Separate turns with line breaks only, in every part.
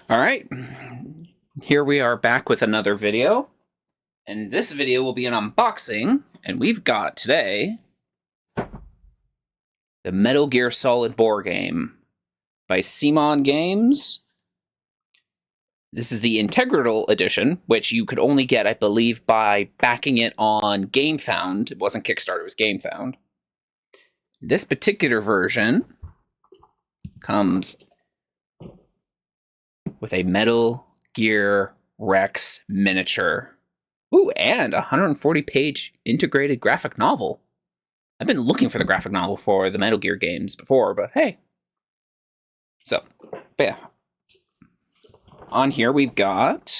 All right, here we are back with another video, and this video will be an unboxing, and we've got today the Metal Gear Solid board game by CMON Games. This is the Integral Edition, which you could only get, I believe, by backing it on Gamefound. It wasn't Kickstarter, it was Gamefound. This particular version comes with a Metal Gear Rex miniature. Ooh, and a 140-page integrated graphic novel. I've been looking for the graphic novel for the Metal Gear games before, but hey. So, yeah. On here we've got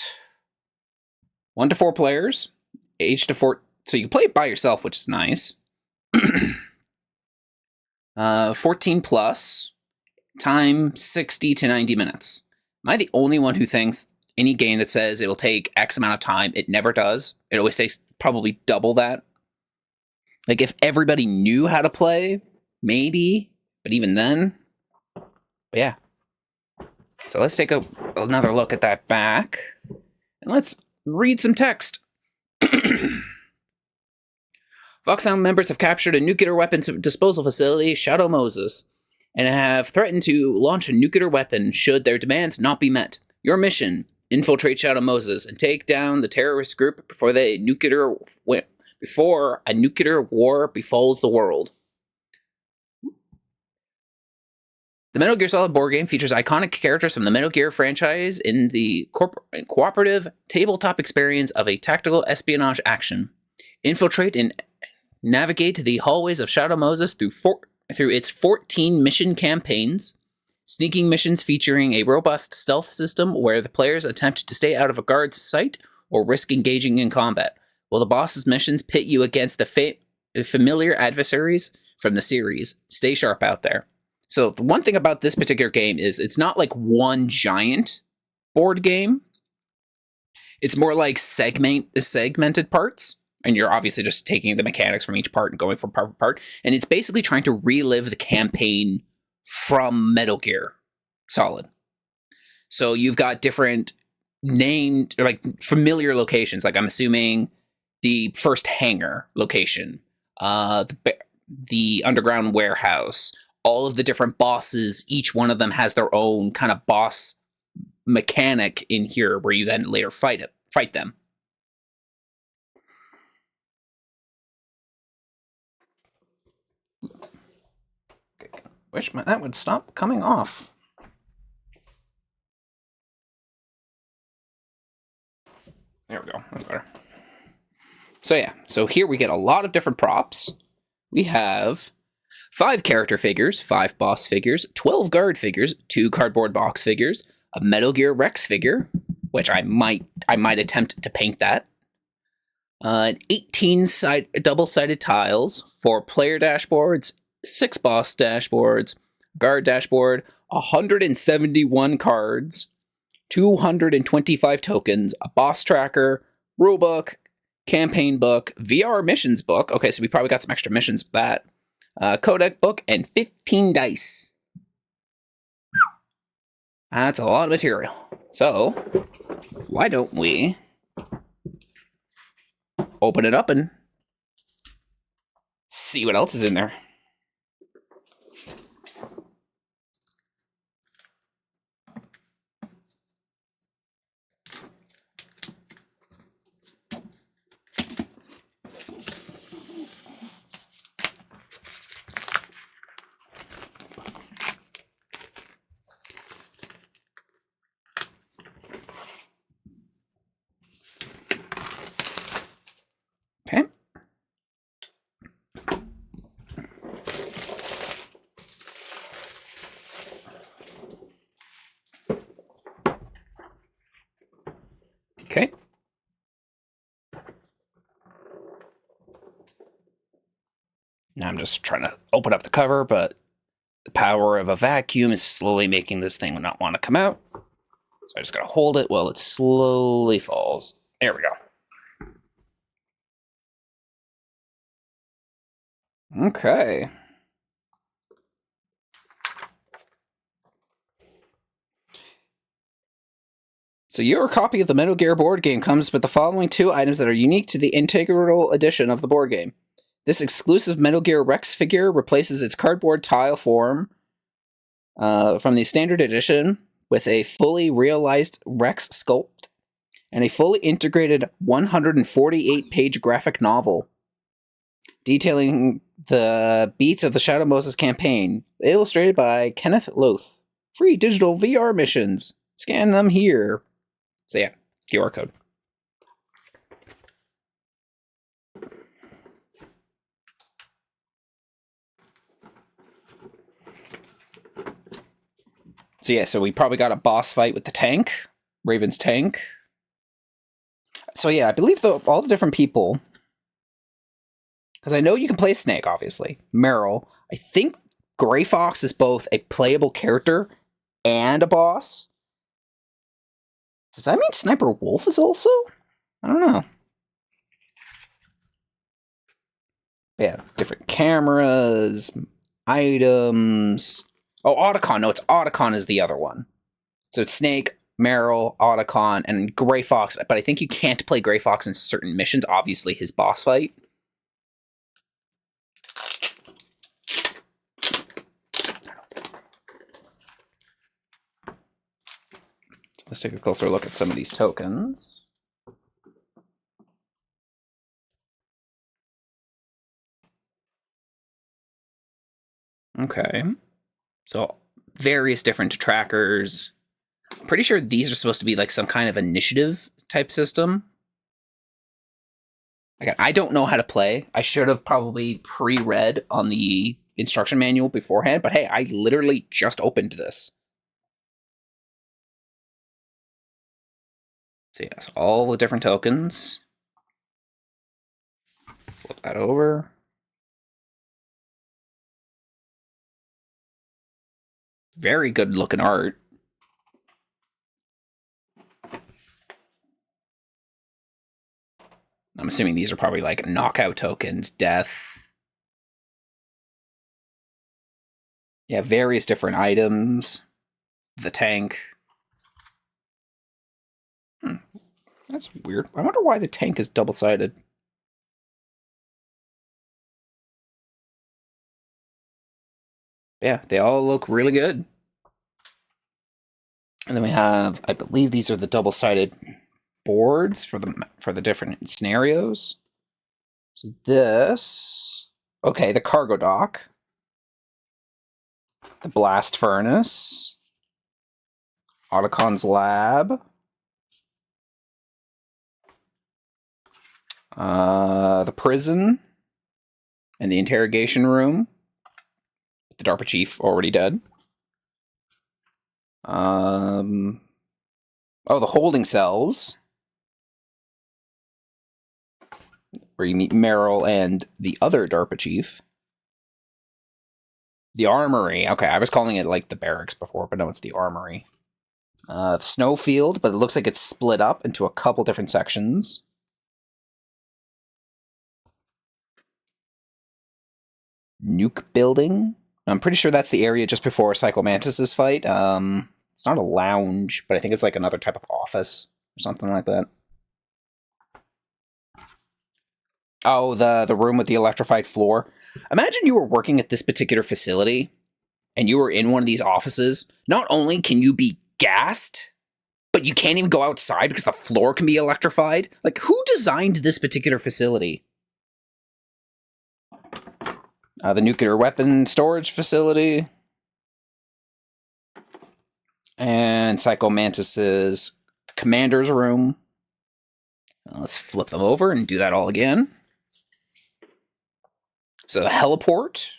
1 to 4 players, age to 4, so you can play it by yourself, which is nice. 14 plus, time 60 to 90 minutes. Am I the only one who thinks any game that says it'll take X amount of time, it never does? It always takes probably double that. Like, if everybody knew how to play, maybe, but even then, but yeah. So let's take another look at that back, and let's read some text. Foxhound members have captured a nuclear weapons disposal facility, Shadow Moses, and have threatened to launch a nuclear weapon should their demands not be met. Your mission: infiltrate Shadow Moses and take down the terrorist group before a nuclear war befalls the world. The Metal Gear Solid board game features iconic characters from the Metal Gear franchise in the cooperative tabletop experience of a tactical espionage action. Infiltrate and navigate the hallways of Shadow Moses through its 14 mission campaigns, sneaking missions featuring a robust stealth system where the players attempt to stay out of a guard's sight or risk engaging in combat, while the boss's missions pit you against the familiar adversaries from the series. Stay sharp out there. So the one thing about this particular game is it's not like one giant board game. It's more like segmented parts. And you're obviously just taking the mechanics from each part and going from part to part. And it's basically trying to relive the campaign from Metal Gear Solid. So you've got different named, like, familiar locations. Like, I'm assuming the first hangar location, the underground warehouse, all of the different bosses, each one of them has their own kind of boss mechanic in here where you then later fight them. Wish that would stop coming off. There we go. That's better. So yeah, so here we get a lot of different props. We have 5 character figures, 5 boss figures, 12 guard figures, 2 cardboard box figures, a Metal Gear Rex figure, which I might attempt to paint that. 18 double-sided tiles, 4 player dashboards, 6 boss dashboards, guard dashboard, 171 cards, 225 tokens, a boss tracker, rulebook, campaign book, VR missions book. Okay, so we probably got some extra missions with that. Codec book, and 15 dice. That's a lot of material. So, why don't we open it up and see what else is in there. Okay. Okay. Now I'm just trying to open up the cover, but the power of a vacuum is slowly making this thing not want to come out. So I just gotta hold it while it slowly falls. There we go. Okay. So your copy of the Metal Gear board game comes with the following 2 items that are unique to the integral edition of the board game. This exclusive Metal Gear Rex figure replaces its cardboard tile form from the standard edition with a fully realized Rex sculpt and a fully integrated 148-page graphic novel detailing the beats of the Shadow Moses campaign, illustrated by Kenneth Loth. Free digital VR missions. Scan them here. So yeah, QR code. So yeah, so we probably got a boss fight with the tank, Raven's tank. So yeah, I believe all the different people, because I know you can play Snake, obviously. Meryl. I think Gray Fox is both a playable character and a boss. Does that mean Sniper Wolf is also? I don't know. Yeah, different cameras, items. Oh, Otacon. No, it's Otacon is the other one. So it's Snake, Meryl, Otacon, and Gray Fox. But I think you can't play Gray Fox in certain missions. Obviously, his boss fight. Let's take a closer look at some of these tokens. Okay. So various different trackers. I'm pretty sure these are supposed to be like some kind of initiative type system. Again, I don't know how to play. I should have probably pre-read on the instruction manual beforehand, but hey, I literally just opened this. So yes, all the different tokens. Flip that over. Very good looking art. I'm assuming these are probably like knockout tokens, death. Yeah, various different items. The tank. That's weird. I wonder why the tank is double-sided. Yeah, they all look really good. And then we have, I believe these are the double-sided boards for the different scenarios. So this, okay, the cargo dock, the blast furnace, Otacon's lab, the prison, and the interrogation room. The DARPA chief already dead. Oh, the holding cells, where you meet Meryl and the other DARPA chief. The armory. Okay, I was calling it like the barracks before, but no, it's the armory. The snowfield, but it looks like it's split up into a couple different sections. Nuke building. I'm pretty sure that's the area just before Psycho Mantis's fight. It's not a lounge, but I think it's like another type of office or something like that. Oh, the room with the electrified floor. Imagine you were working at this particular facility and you were in one of these offices. Not only can you be gassed, but you can't even go outside because the floor can be electrified. Like, who designed this particular facility? The nuclear weapon storage facility. And Psycho Mantis's commander's room. Let's flip them over and do that all again. So the heliport.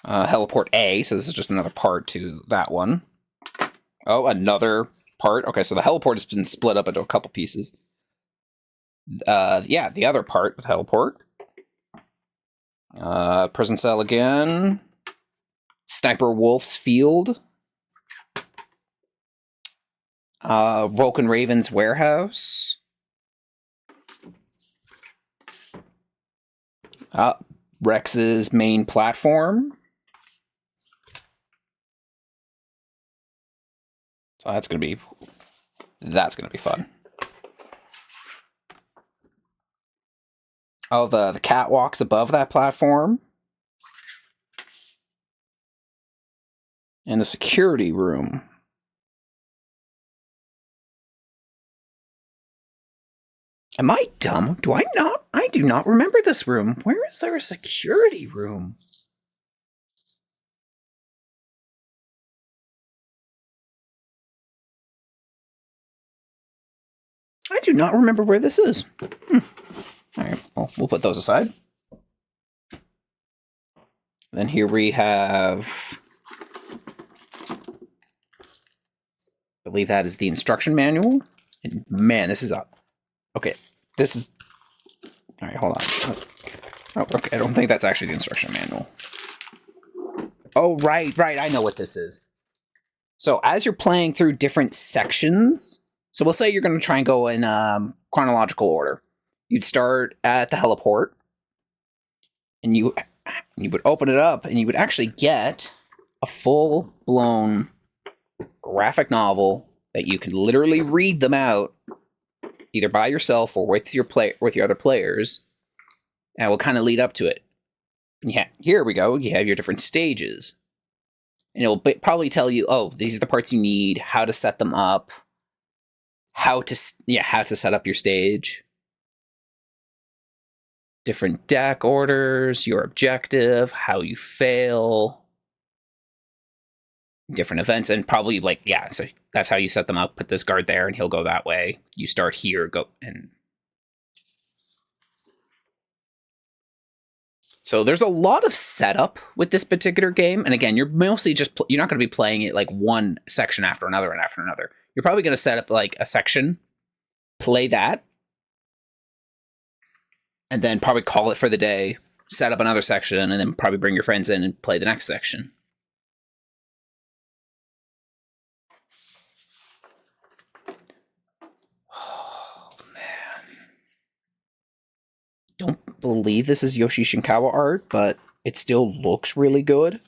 Heliport A, so this is just another part to that one. Oh, another part. Okay, so the heliport has been split up into a couple pieces. Yeah, the other part with heliport. Prison cell again. Sniper Wolf's field. Vulcan Raven's warehouse. Rex's main platform. So that's gonna be fun. Oh, the catwalks above that platform. And the security room. Am I dumb? Do I not? I do not remember this room. Where is there a security room? I do not remember where this is. All right, well, we'll put those aside. Then here we have, I believe that is the instruction manual. And man, this is up. Okay, this is, all right, hold on. Oh, okay, I don't think that's actually the instruction manual. Oh, right, I know what this is. So as you're playing through different sections, so we'll say you're going to try and go in chronological order. You'd start at the heliport, and you would open it up, and you would actually get a full-blown graphic novel that you can literally read them out, either by yourself or with your other players, and it will kind of lead up to it. Yeah, here we go. You have your different stages, and it will probably tell you, oh, these are the parts you need, how to set them up, how to set up your stage, different deck orders, your objective, how you fail, different events, and probably so that's how you set them up. Put this guard there and he'll go that way. You start here, go, and so there's a lot of setup with this particular game. And again, you're mostly just you're not going to be playing it like one section after another and after another. You're probably going to set up like a section, play that, and then probably call it for the day, set up another section, and then probably bring your friends in and play the next section. Oh, man. Don't believe this is Yoshi Shinkawa art, but it still looks really good.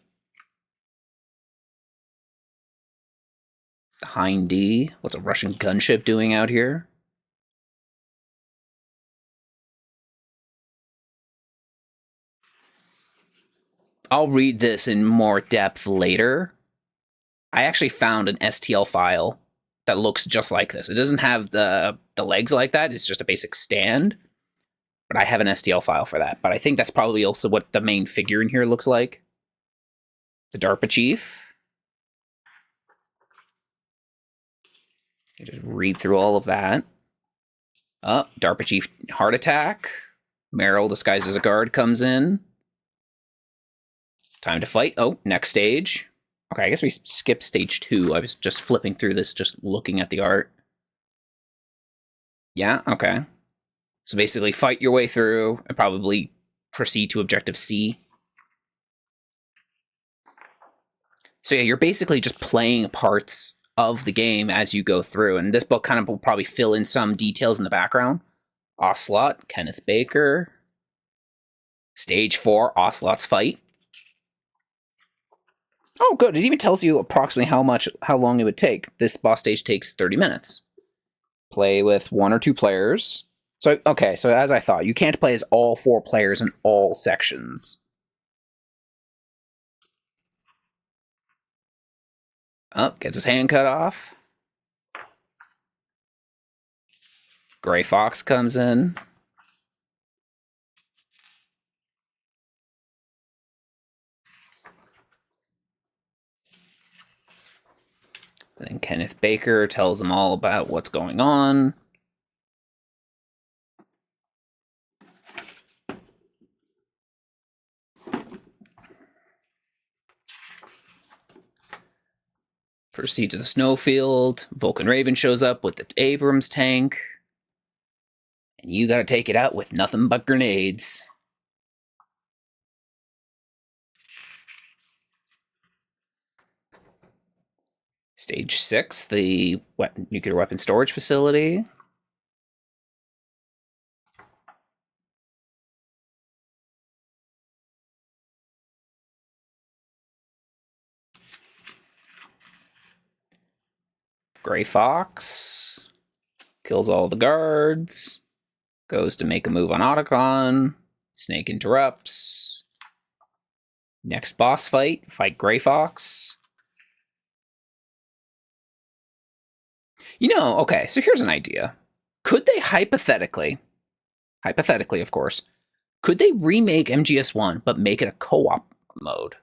Hind D. What's a Russian gunship doing out here? I'll read this in more depth later. I actually found an STL file that looks just like this. It doesn't have the legs like that. It's just a basic stand. But I have an STL file for that. But I think that's probably also what the main figure in here looks like. The DARPA chief. You just read through all of that. Oh, DARPA chief heart attack. Meryl disguised as a guard comes in. Time to fight. Oh, next stage. Okay, I guess we skipped stage 2. I was just flipping through this, just looking at the art. Yeah, okay. So basically fight your way through and probably proceed to objective C. So yeah, you're basically just playing parts of the game as you go through. And this book kind of will probably fill in some details in the background. Ocelot, Kenneth Baker. Stage 4, Ocelot's fight. Oh, good. It even tells you approximately how long it would take. This boss stage takes 30 minutes. Play with 1 or 2 players. So, okay, so as I thought, you can't play as all 4 players in all sections. Oh, gets his hand cut off. Gray Fox comes in. And then Kenneth Baker tells them all about what's going on. Proceed to the snowfield. Vulcan Raven shows up with the Abrams tank. And you gotta take it out with nothing but grenades. Stage 6, the nuclear weapon storage facility. Gray Fox. Kills all the guards. Goes to make a move on Otacon. Snake interrupts. Next boss fight. Fight Gray Fox. You know, okay, so here's an idea. Could they hypothetically, of course, could they remake MGS1 but make it a co-op mode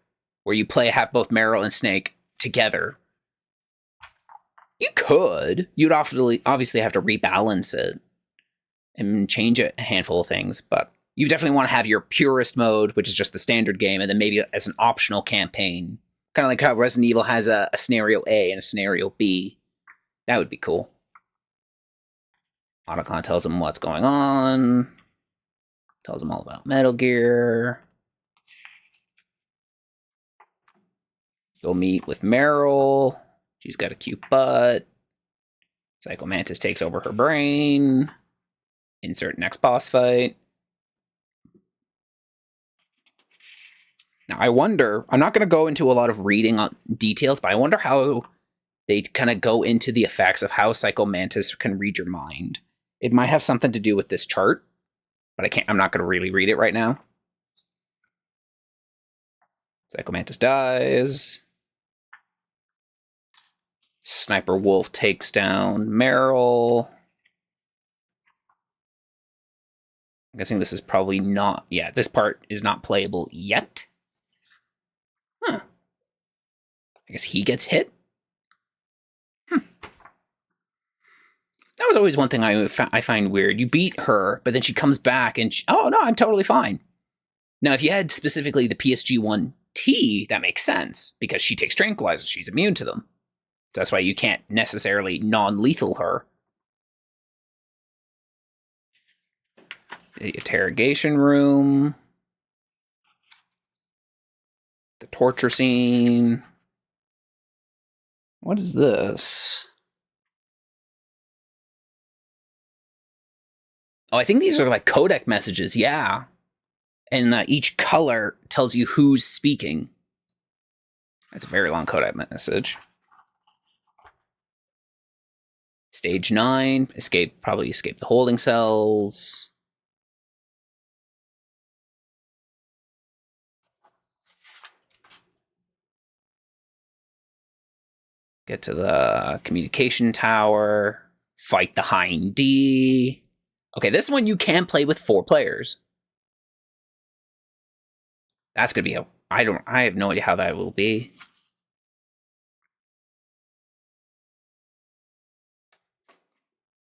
where you have both Meryl and Snake together? You could. You'd obviously have to rebalance it and change a handful of things, but you definitely want to have your purist mode, which is just the standard game, and then maybe as an optional campaign. Kind of like how Resident Evil has a scenario A and a scenario B. That would be cool. Otacon tells him what's going on. Tells him all about Metal Gear. Go meet with Meryl. She's got a cute butt. Psycho Mantis takes over her brain. Insert next boss fight. Now, I wonder, I'm not going to go into a lot of reading on details, but I wonder how they kind of go into the effects of how Psycho Mantis can read your mind. It might have something to do with this chart, but I'm not going to really read it right now. Psycho Mantis dies. Sniper Wolf takes down Meryl. I'm guessing this is probably not... Yeah, this part is not playable yet. Huh. I guess he gets hit? That was always one thing I find weird. You beat her, but then she comes back and... oh, no, I'm totally fine. Now, if you had specifically the PSG-1T, that makes sense, because she takes tranquilizers. She's immune to them. That's why you can't necessarily non-lethal her. The interrogation room. The torture scene. What is this? Oh, I think these are like codec messages, yeah. And each color tells you who's speaking. That's a very long codec message. Stage 9, probably escape the holding cells. Get to the communication tower. Fight the Hind D. Okay, this one you can play with 4 players. That's gonna be I have no idea how that will be.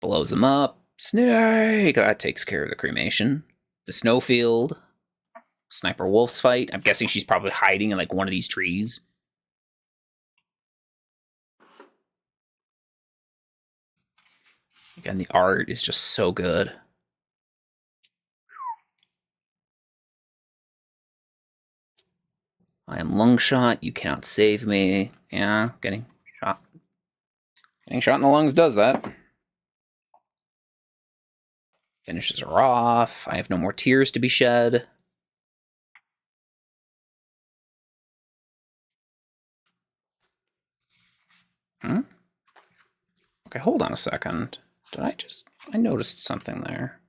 Blows them up. Snake! That takes care of the cremation. The snowfield. Sniper Wolf's fight. I'm guessing she's probably hiding in like one of these trees. Again, the art is just so good. I am Lungshot. You cannot save me. Yeah, getting shot. Getting shot in the lungs does that. Finishes her off. I have no more tears to be shed. Okay, hold on a second. I noticed something there.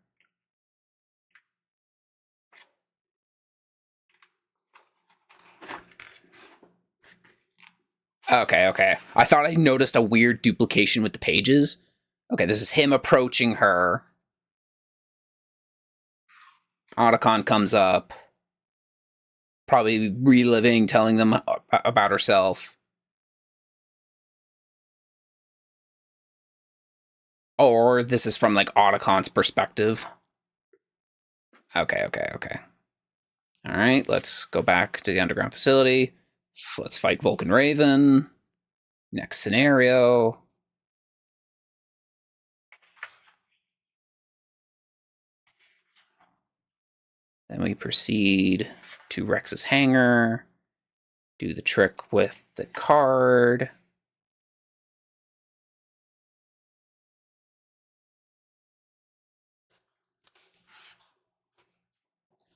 Okay. I thought I noticed a weird duplication with the pages. Okay, this is him approaching her. Otacon comes up. Probably reliving, telling them about herself. Or this is from, like, Otacon's perspective. Okay. Alright, let's go back to the underground facility. Let's fight Vulcan Raven. Next scenario. Then we proceed to Rex's hangar. Do the trick with the card.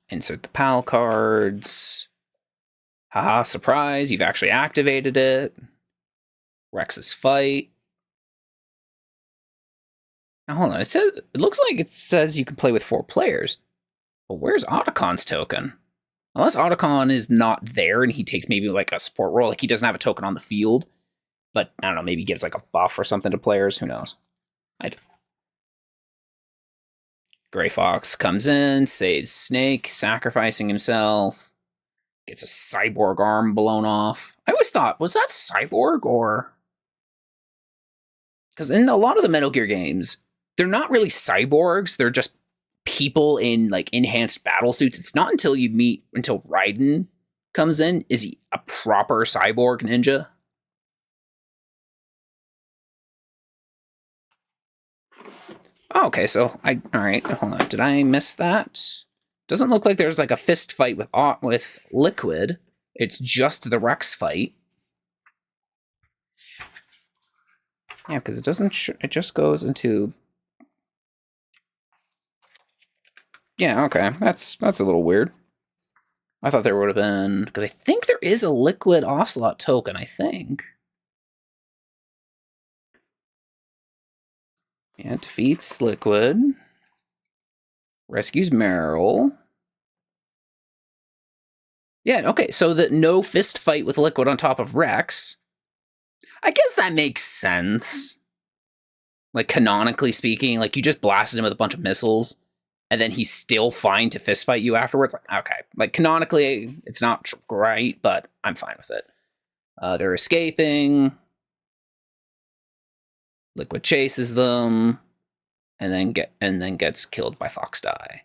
Insert the PAL cards. Haha, surprise, you've actually activated it. Rex's fight. Now hold on, it looks like it says you can play with 4 players. But where's Otacon's token? Unless Otacon is not there and he takes maybe like a support role, like he doesn't have a token on the field, but I don't know, maybe gives like a buff or something to players, who knows. Gray Fox comes in, saves Snake, sacrificing himself, gets a cyborg arm blown off. I always thought, was that cyborg or... Because in a lot of the Metal Gear games, they're not really cyborgs, they're just people in like enhanced battle suits. It's not until Raiden comes in, is he a proper cyborg ninja? Oh, okay, so alright, hold on. Did I miss that? Doesn't look like there's like a fist fight with Liquid. It's just the Rex fight. Yeah, because it doesn't. It just goes into. Yeah, okay, that's a little weird. I thought there would have been, because I think there is a Liquid Ocelot token. I think. Yeah, defeats Liquid. Rescues Meryl. Yeah, okay, so the no fist fight with Liquid on top of Rex. I guess that makes sense. Like, canonically speaking, like, you just blasted him with a bunch of missiles, and then he's still fine to fistfight you afterwards. Like, okay. Like, canonically, it's not great, but I'm fine with it. They're escaping. Liquid chases them, and then gets killed by Fox Die.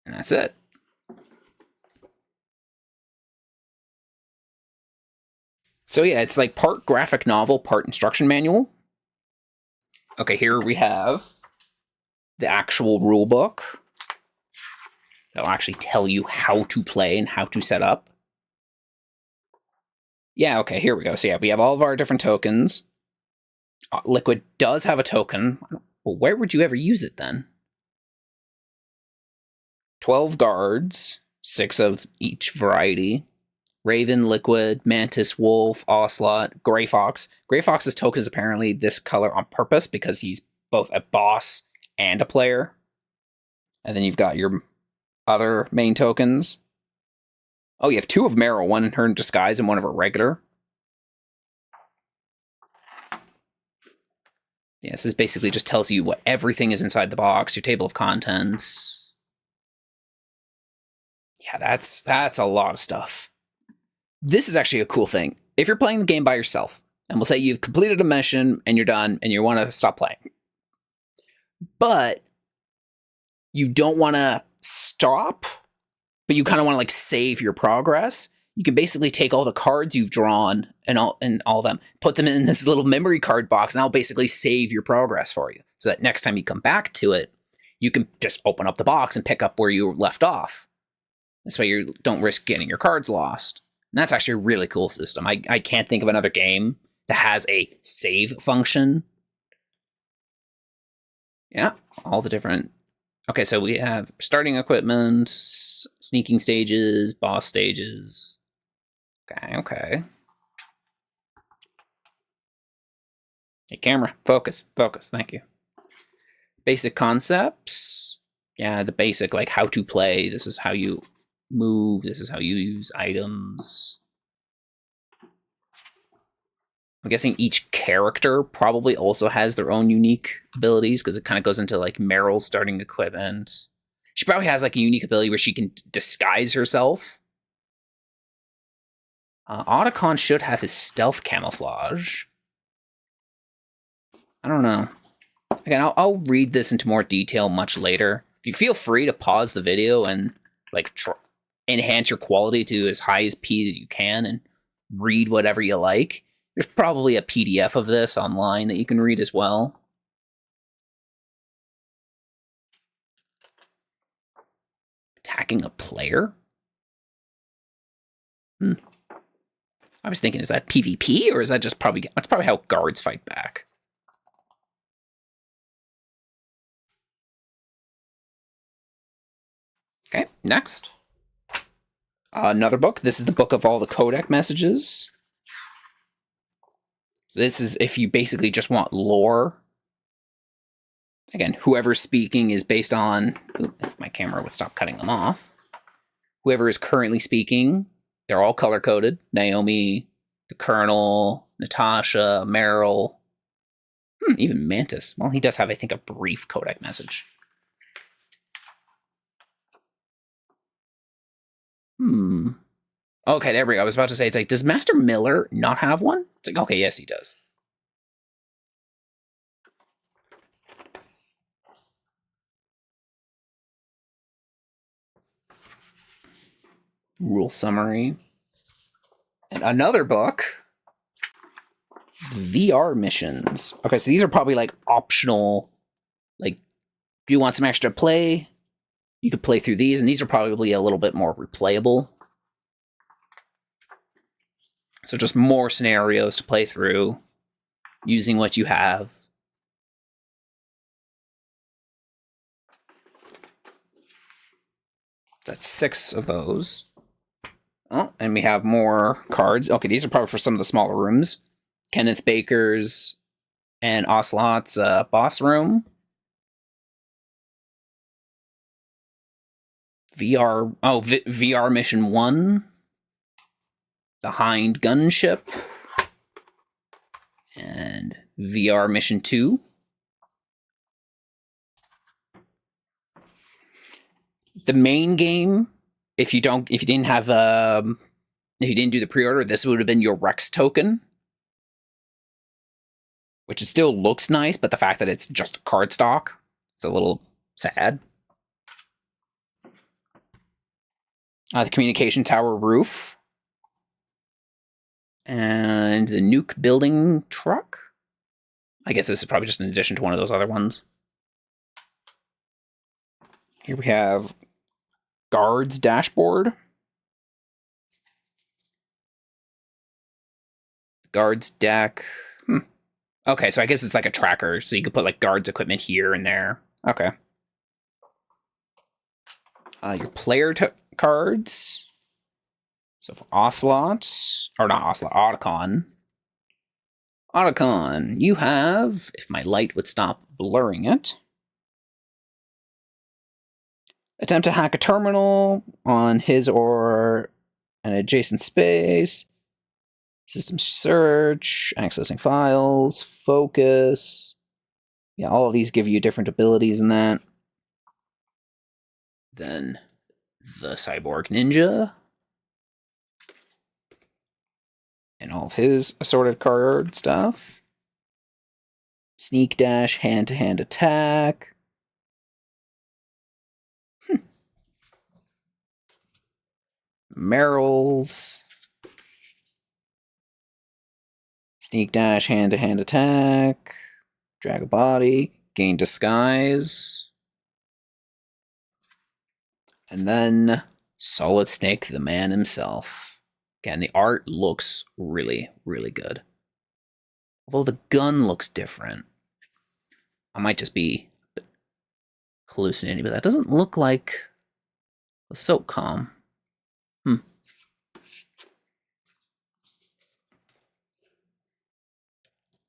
And that's it. So yeah, it's like part graphic novel, part instruction manual. Okay, here we have the actual rule book. That'll actually tell you how to play and how to set up. Yeah, okay, here we go. So yeah, we have all of our different tokens. Liquid does have a token. Well, where would you ever use it then? 12 guards, 6 of each variety. Raven, Liquid, Mantis, Wolf, Ocelot, Gray Fox. Gray Fox's token is apparently this color on purpose because he's both a boss and a player. And then you've got your other main tokens. Oh, you have 2 of Meryl, one in her disguise and one of her regular. Yeah, this basically just tells you what everything is inside the box, your table of contents. Yeah, that's a lot of stuff. This is actually a cool thing. If you're playing the game by yourself, and we'll say you've completed a mission and you're done and you want to stop playing, but you don't want to stop, but you kind of want to like save your progress, you can basically take all the cards you've drawn and all of them, put them in this little memory card box, and that'll basically save your progress for you. So that next time you come back to it, you can just open up the box and pick up where you left off. This way you don't risk getting your cards lost. And that's actually a really cool system. I can't think of another game that has a save function. Yeah, all the different... Okay, so we have starting equipment, sneaking stages, boss stages. Okay. Hey, camera, focus, thank you. Basic concepts. Yeah, the basic, like, how to play. This is how you move, this is how you use items. I'm guessing each character probably also has their own unique abilities, because it kind of goes into like Meryl's starting equipment. She probably has like a unique ability where she can disguise herself. Otacon should have his stealth camouflage. I don't know. Again, I'll read this into more detail much later. If you feel free to pause the video and like enhance your quality to as high as P as you can and read whatever you like. There's probably a PDF of this online that you can read as well. Attacking a player? I was thinking, is that PvP or is that just that's probably how guards fight back. Okay, next. Another book. This is the book of all the codec messages. So this is if you basically just want lore. Again, whoever's speaking is based on... if my camera would stop cutting them off. Whoever is currently speaking, they're all color-coded. Naomi, the Colonel, Natasha, Meryl, even Mantis. Well, he does have, I think, a brief codec message. Okay, there we go. I was about to say, it's like, does Master Miller not have one? It's like, okay, yes, he does. Rule summary. And another book. VR missions. Okay, so these are probably like optional. Like, do you want some extra play? You could play through these, and these are probably a little bit more replayable. So just more scenarios to play through using what you have. That's 6 of those. Oh, and we have more cards. Okay, these are probably for some of the smaller rooms. Kenneth Baker's and Ocelot's boss room. VR... oh, VR Mission 1. The Hind Gunship. And VR Mission 2. The main game, if you didn't do the pre-order, this would have been your Rex token. Which it still looks nice, but the fact that it's just card stock, it's a little sad. The communication tower roof. And the nuke building truck. I guess this is probably just an addition to one of those other ones. Here we have guards dashboard. Guards deck. Okay, so I guess it's like a tracker, so you could put like guards equipment here and there. Okay. Your player cards. So for Ocelot, or not Ocelot, Otacon. Otacon, you have, if my light would stop blurring it, attempt to hack a terminal on his or an adjacent space. System search, accessing files, focus. Yeah, all of these give you different abilities in that. Then the Cyborg Ninja. And all of his assorted card stuff. Sneak dash, hand-to-hand attack. Meryl's. Sneak dash, hand-to-hand attack. Drag a body. Gain disguise. And then Solid Snake, the man himself. Again, the art looks really, really good. Although the gun looks different. I might just be hallucinating, but that doesn't look like the SOCOM.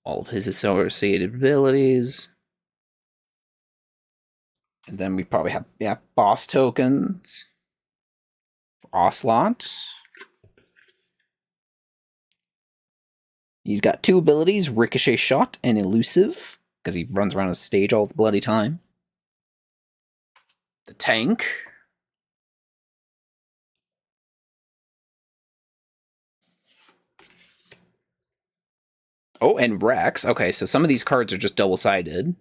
All of his associated abilities. And then we probably have, boss tokens. For Ocelot. He's got 2 abilities, Ricochet Shot and Elusive, because he runs around the stage all the bloody time. The tank. Oh, and Rex. Okay, so some of these cards are just double-sided.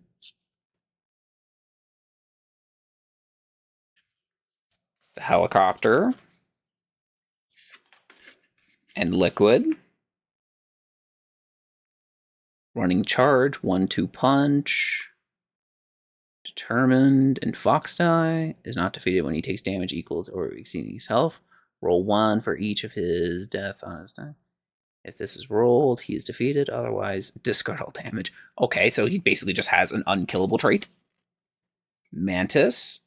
The helicopter. And Liquid. Running charge, 1-2 punch. Determined and Fox Die is not defeated when he takes damage equal to or exceeding his health. Roll 1 for each of his death on his die. If this is rolled, he is defeated. Otherwise, discard all damage. Okay, so he basically just has an unkillable trait. Mantis.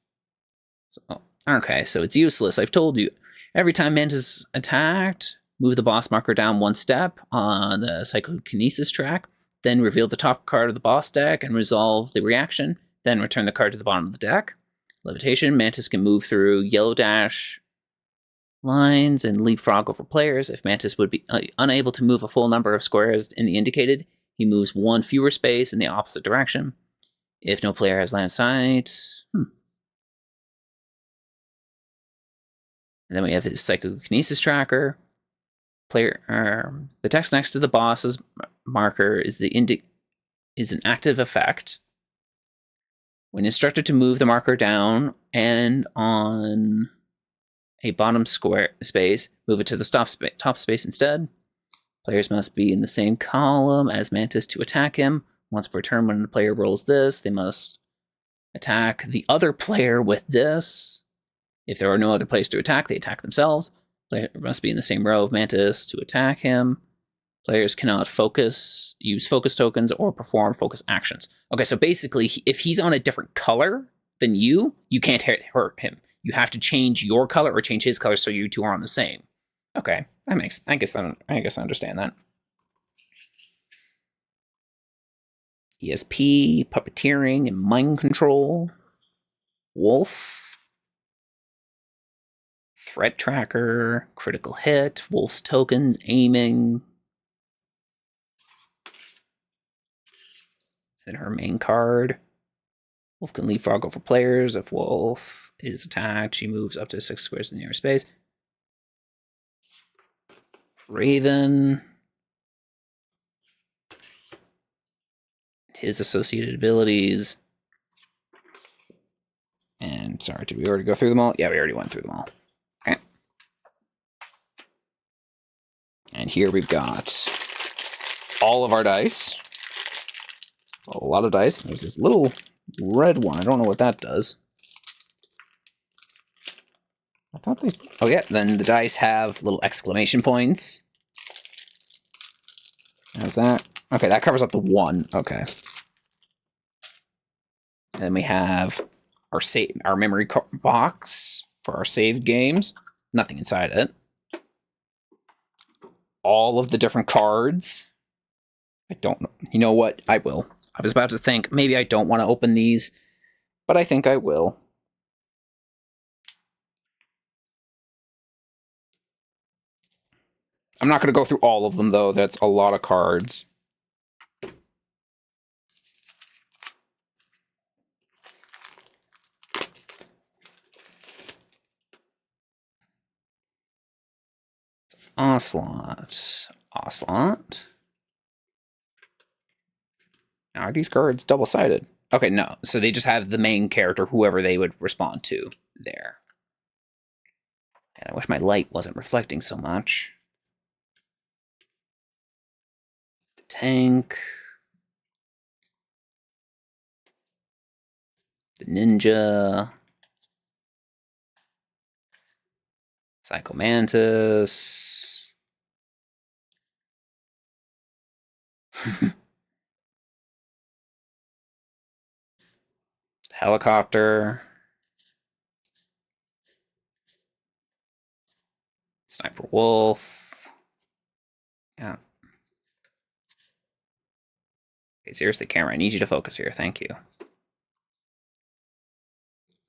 Okay, so it's useless. I've told you. Every time Mantis attacked, move the boss marker down 1 step on the psychokinesis track, then reveal the top card of the boss deck and resolve the reaction, then return the card to the bottom of the deck. Levitation, Mantis can move through yellow dash lines and leapfrog over players. If Mantis would be unable to move a full number of squares in the indicated, he moves 1 fewer space in the opposite direction. If no player has line of sight... And then we have his psychokinesis tracker. The text next to the boss's marker is an active effect. When instructed to move the marker down and on a bottom square space, move it to the top space instead. Players must be in the same column as Mantis to attack him. Once per turn, when the player rolls this, they must attack the other player with this. If there are no other players to attack, they attack themselves. Player must be in the same row of Mantis to attack him. Players cannot use focus tokens, or perform focus actions. Okay, so basically, if he's on a different color than you can't hurt him. You have to change your color or change his color so you two are on the same. Okay, I guess I understand that. ESP, puppeteering, and mind control. Wolf. Threat tracker, critical hit, Wolf's tokens, aiming. Then her main card. Wolf can leapfrog over players. If Wolf is attacked, she moves up to 6 squares in the nearest space. Raven. His associated abilities. And sorry, did we already go through them all? Yeah, we already went through them all. Okay. And here we've got all of our dice. A lot of dice. There's this little red one. I don't know what that does. I thought these... Oh, yeah. Then the dice have little exclamation points. How's that? Okay, that covers up the 1. Okay. And then we have our memory box for our saved games. Nothing inside it. All of the different cards. I don't know. You know what? I will. I was about to think, maybe I don't want to open these, but I think I will. I'm not going to go through all of them, though. That's a lot of cards. Ocelot. Now, are these cards double-sided? Okay, no. So they just have the main character, whoever they would respond to, there. And I wish my light wasn't reflecting so much. The tank. The ninja. Psychomantis. Helicopter. Sniper Wolf. Yeah. Okay, seriously, camera, I need you to focus here. Thank you.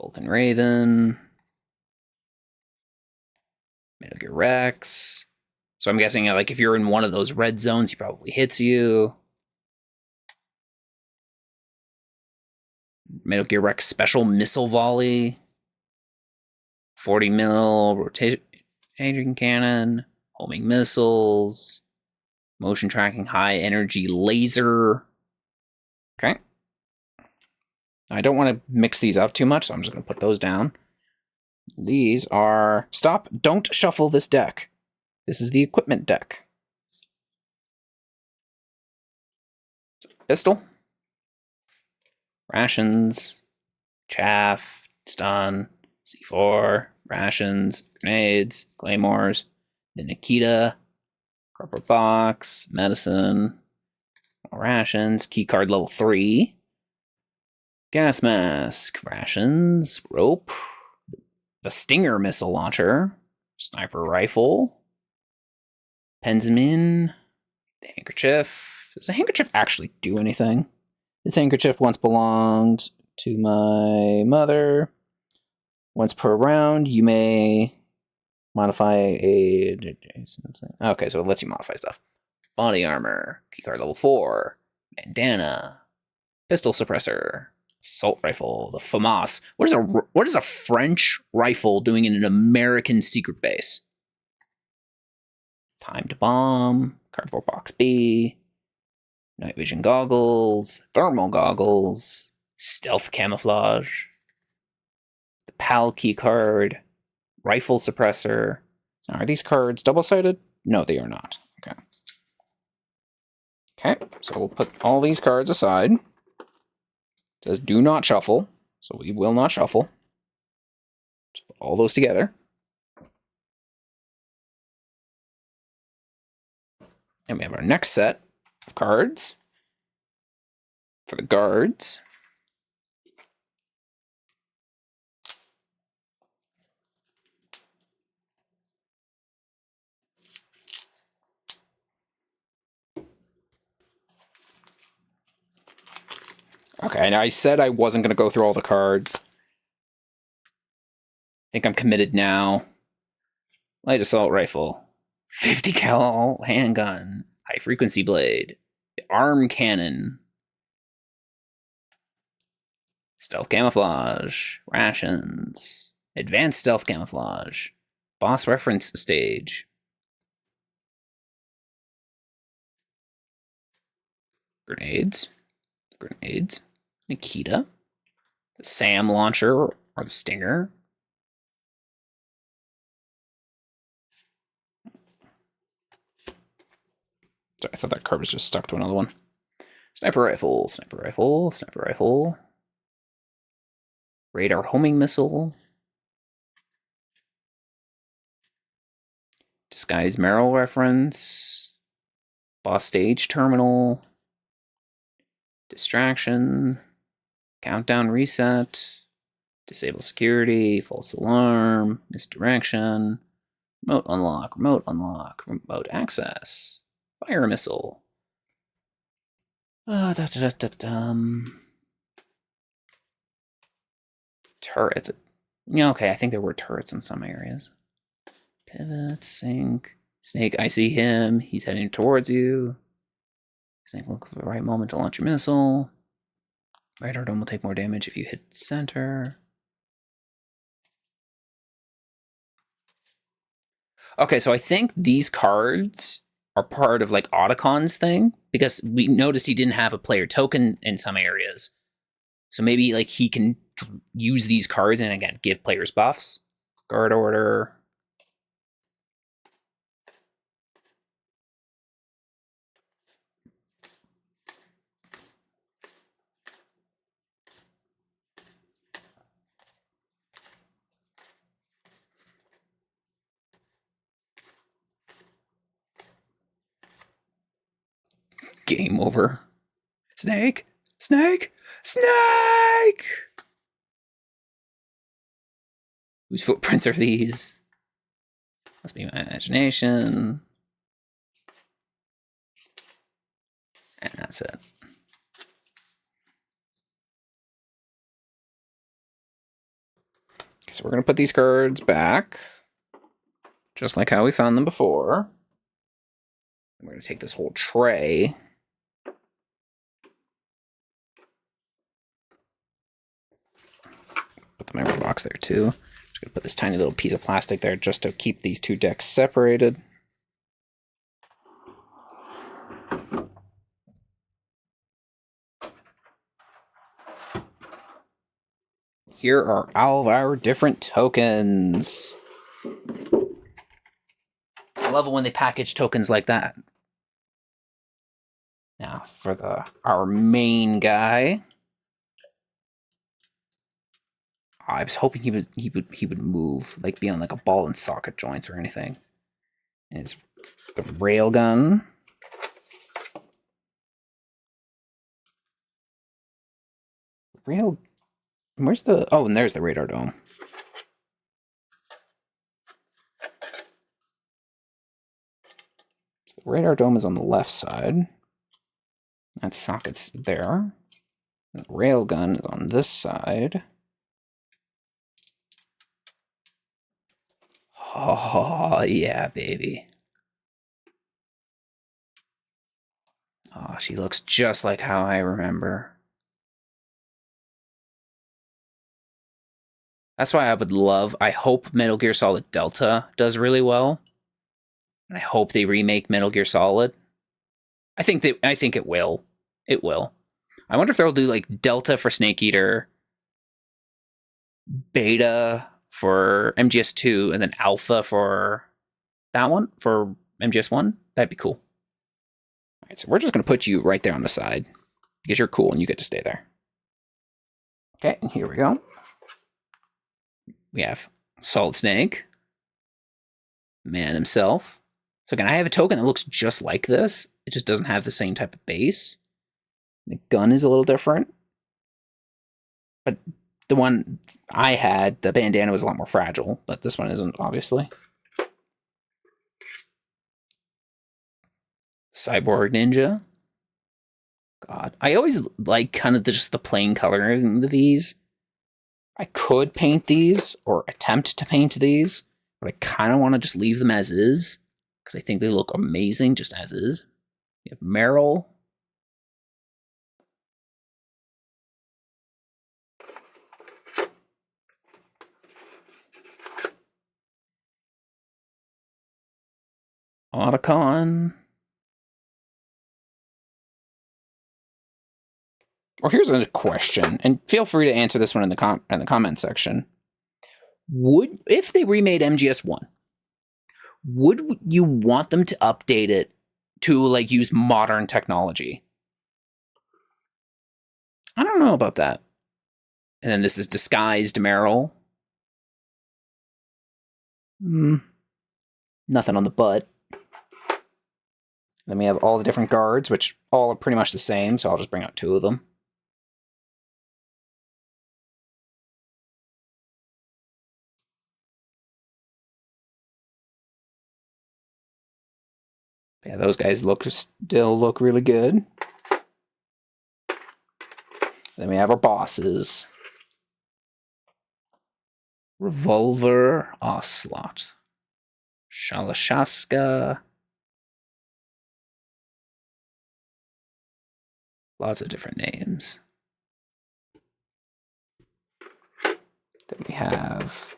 Vulcan Raven. Metal Gear Rex. So I'm guessing, like, if you're in one of those red zones, he probably hits you. Metal Gear Rex Special Missile Volley. 40 mil rotating cannon. Homing missiles. Motion tracking high energy laser. Okay. I don't want to mix these up too much, so I'm just going to put those down. These are... Stop! Don't shuffle this deck. This is the equipment deck. Pistol. Rations. Chaff. Stun. C4. Rations. Grenades. Claymores. The Nikita. Cardboard box. Medicine. More rations. Keycard level 3. Gas mask. Rations. Rope. The Stinger missile launcher. Sniper rifle. Pens them in. The handkerchief. Does the handkerchief actually do anything? This handkerchief once belonged to my mother. Once per round, you may modify a... Okay, so it lets you modify stuff. Body armor. Keycard level 4. Bandana. Pistol suppressor. Assault rifle. The FAMAS. What is a French rifle doing in an American secret base? Timed bomb. Cardboard box B. Night vision goggles. Thermal goggles. Stealth camouflage. The PAL key card. Rifle suppressor. Now, are these cards double-sided? No, they are not. Okay. Okay, so we'll put all these cards aside. It says do not shuffle, so we will not shuffle. Just put all those together. And we have our next set of cards for the guards. Okay, now I said I wasn't going to go through all the cards. I think I'm committed now. Light assault rifle. 50 cal handgun. High frequency blade. Arm cannon. Stealth camouflage. Rations. Advanced stealth camouflage. Boss reference stage. Grenades. Nikita. The SAM launcher or the Stinger. Sorry, I thought that card was just stuck to another one. Sniper rifle. Radar homing missile. Disguise Merrill reference. Boss stage terminal. Distraction. Countdown reset. Disable security. False alarm. Misdirection. Remote unlock. Remote access. Fire missile. Turrets. Yeah, okay, I think there were turrets in some areas. Pivot, sink. Snake, I see him. He's heading towards you. Snake, look for the right moment to launch your missile. Radar dome will take more damage if you hit center. Okay, so I think these cards are part of like Otacon's thing, because we noticed he didn't have a player token in some areas. So maybe like he can use these cards and again give players buffs. Guard order. Game over. Snake! Whose footprints are these? Must be my imagination. And that's it. So we're going to put these cards back, just like how we found them before. We're going to take this whole tray. Put the memory box there too. Just going to put this tiny little piece of plastic there just to keep these two decks separated. Here are all of our different tokens. I love it when they package tokens like that. Now for our main guy. I was hoping he would move, like be on like a ball and socket joints or anything. And it's the railgun. Where's the... Oh, and there's the radar dome. The radar dome is on the left side. That socket's there. The railgun is on this side. Oh, yeah, baby. Oh, she looks just like how I remember. That's why I hope Metal Gear Solid Delta does really well. And I hope they remake Metal Gear Solid. I think it will. It will. I wonder if they'll do like Delta for Snake Eater, Beta for MGS2, and then Alpha for that one, for MGS1. That'd be cool. All right, so we're just going to put you right there on the side because you're cool and you get to stay there. Okay, and here we go. We have Solid Snake, man himself. So again, I have a token that looks just like this. It just doesn't have the same type of base. The gun is a little different. But the one I had, the bandana was a lot more fragile, but this one isn't, obviously. Cyborg Ninja. God, I always like kind of just the plain coloring of these. I could paint these, or attempt to paint these, but I kind of want to just leave them as is, because I think they look amazing just as is. We have Meryl. Otacon. Or here's a question, and feel free to answer this one in the comment section. If they remade MGS1, would you want them to update it to like use modern technology? I don't know about that. And then this is disguised Meryl. Nothing on the butt. Then we have all the different guards, which all are pretty much the same, so I'll just bring out 2 of them. Yeah, those guys still look really good. Then we have our bosses. Revolver Ocelot. Shalashaska. Lots of different names. Then we have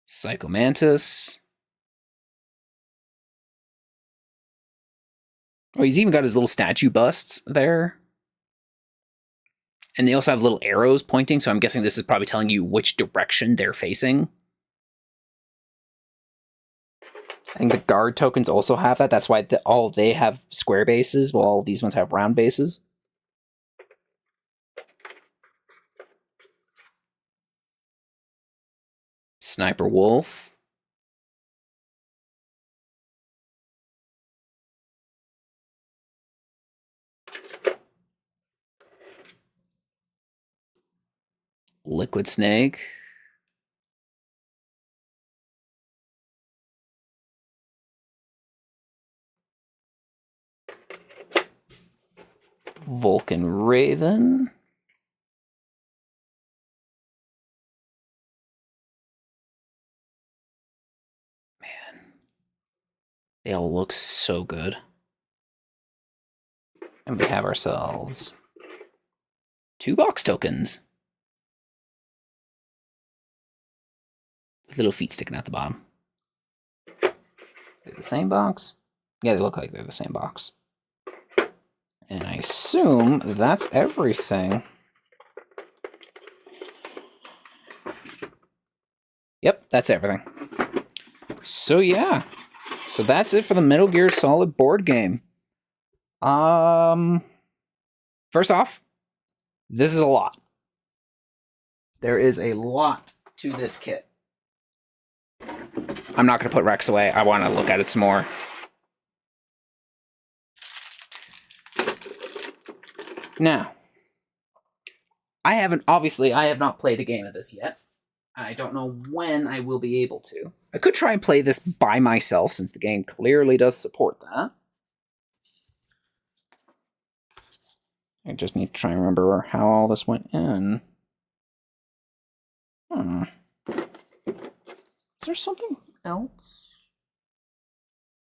Psychomantis. Oh, he's even got his little statue busts there. And they also have little arrows pointing, so I'm guessing this is probably telling you which direction they're facing. I think the guard tokens also have that. That's why all they have square bases, while all these ones have round bases. Sniper Wolf. Liquid Snake. Vulcan Raven. Man. They all look so good. And we have ourselves 2 box tokens. With little feet sticking out the bottom. They're the same box? Yeah, they look like they're the same box. And I assume that's everything. Yep, that's everything. So yeah. So that's it for the Metal Gear Solid board game. First off, this is a lot. There is a lot to this kit. I'm not going to put Rex away. I want to look at it some more. Now, I have not played a game of this yet. I don't know when I will be able to. I could try and play this by myself, since the game clearly does support that. I just need to try and remember how all this went in. Is there something else?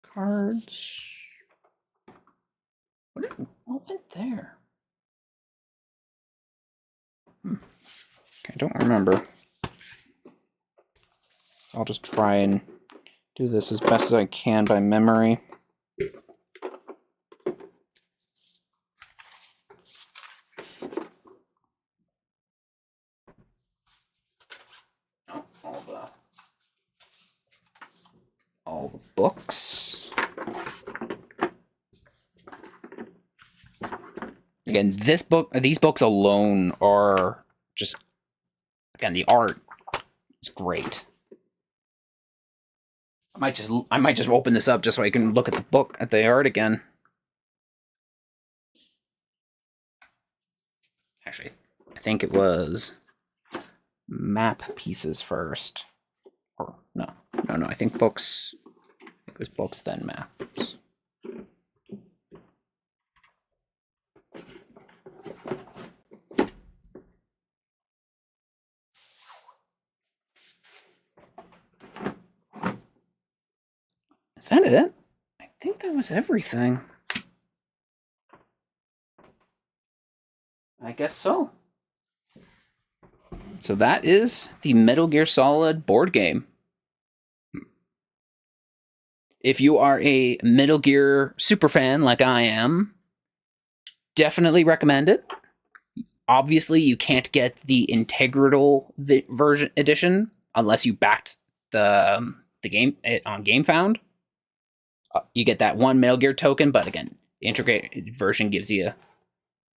Cards. What went there? Okay, I don't remember. I'll just try and do this as best as I can by memory. Oh, all the books. Again, these books alone are just, again, the art is great. I might just open this up just so I can look at the art again. Actually, I think it was map pieces first. Or no, I think books. It was books, then maps. Is that it? I think that was everything. I guess so. So that is the Metal Gear Solid board game. If you are a Metal Gear super fan like I am, definitely recommend it. Obviously, you can't get the integral version edition unless you backed the game on Gamefound. You get that one Metal Gear token, but again, the integrated version gives you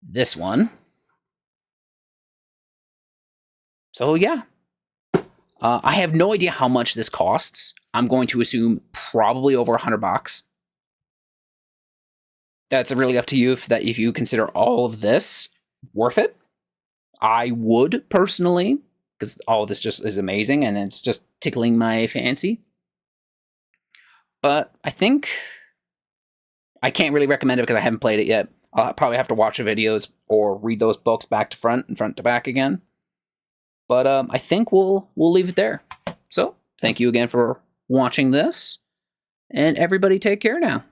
this one. So yeah, I have no idea how much this costs. I'm going to assume probably over $100. That's really up to you if you consider all of this worth it. I would personally, because all of this just is amazing and it's just tickling my fancy. But I think I can't really recommend it because I haven't played it yet. I'll probably have to watch the videos or read those books back to front and front to back again. But I think we'll leave it there. So thank you again for watching this, and everybody take care now.